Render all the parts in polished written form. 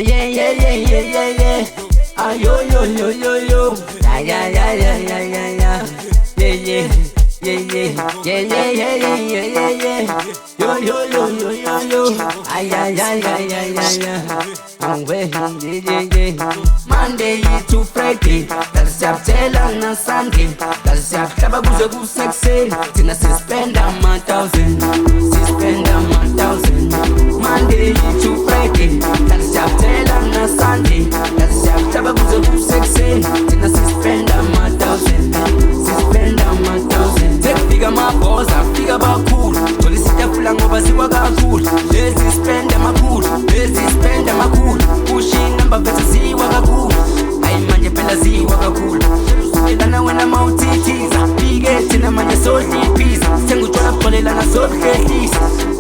yeah. Ah, yo. Yeah. Yo. Ay. Monday to Friday, tasiyaptela na Sunday, tasiyaphlaba kuze kusekuseni, thina sispenda ama-1,000, Monday to Friday, tasiyaptela na Sunday, tasiyaphlaba kuze kusekuseni, thina sispenda ama-1,000, sekufika amabhoza, fika abakhulu, thola isitafula ngoba siwa kakhulu, lezi spenda amakhulu, pushi inamba vese ziwa kakhulu, ayi manje phela ziwa kakhulu, usubelana wena mawuthithiza, fike thina manje sohliphiza, sengutshwala kuxolelana sokuhlehlisa,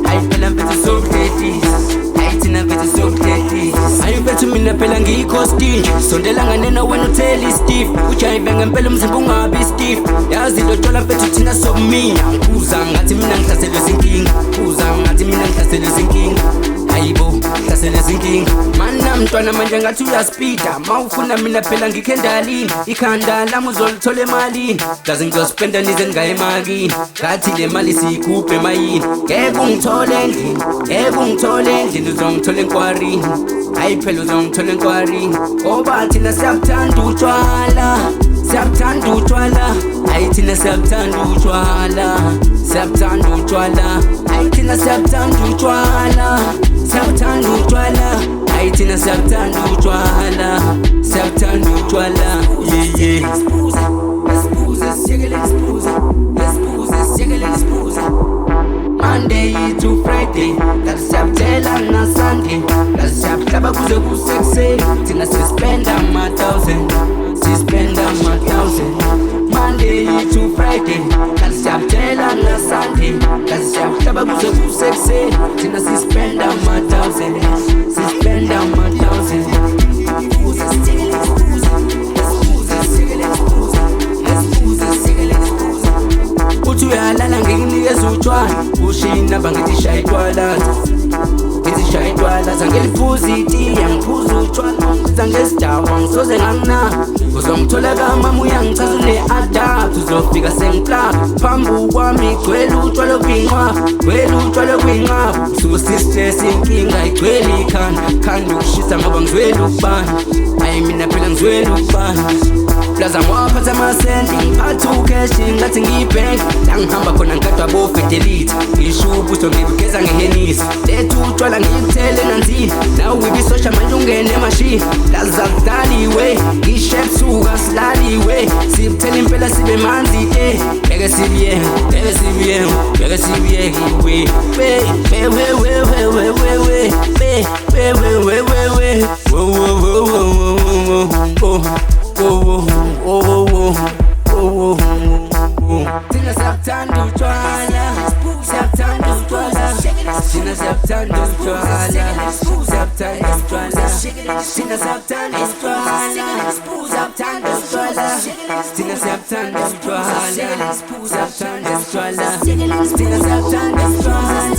ayi phela mfethu sokuhlehlisa, ayi thina mfethu sokuhlehlisa, ayi mfethu mina phela ngikho stingy, sondela nganena wena utheli stiff, ujayive ngempela umzimba ungabi stiff, yazi lo tshwala mfethu thina sokuminya, uza ngathi mina ngihlaselwe zinkinga, hayibo hlaselwe zinkinga, mana mntwana manje ngathi uyaspida, mawufuna mina phela ngikhe ndalini, ikhanda lami uzolithola emalini, ngaze ngizospenda nize ngaye emakini, ngathi le mali siyikhuphe emayini, ngeke ungithole endlini, uzongithola enkwarini, hayi phela uzongithola enkwarini, ngoba thina siyabuthanda utshwala, hayi thina siyabuthanda utshwala, hayi thina siyabuthanda utshwala, hayi thina siyabuthanda utshwala, yeah. Monday to Friday, tasiyaptela na Sunday, tasiyaphlaba kuze kusekuseni, thina sispenda ama-1,000, Monday to Friday, tasiyaptela na Sunday, tasiyaphlaba kuze kusekuseni, thina sispenda ama-1,000, uthi uyalala nginikeza utshwala, ushina bangithi shaya itwala, zangeliphuza itiya, ngiphuza utshwala, zangesidawa, ngisoze ngangina, uzongithola kamama uyangichaza une-adapt, uzofika sengiplaka, phambi kwami gcwele utshwala obuyinqaba, ususistress inkinga igcwele ikhanda ukushisa ngoba ngizwele ukubana, hayi mina phela ngizwele ukubana, plaza mwaphatha amasenti, ngiphatha ukeshi ngathi ngiyibhenki, la ngihamba khona ngikadwa bofidelite, ngisho ubuso ngibugeza ngehenisi, letha utshwala ngikuthele nanzini, nawe uyibisosha manje ungene emashini, laza kudaliwe, ishebusuka silaliwe, sibuthela impela sibe manzi, beke sibiyenge thina siyabuthanda utshwala, thina siyabuthanda utshwala.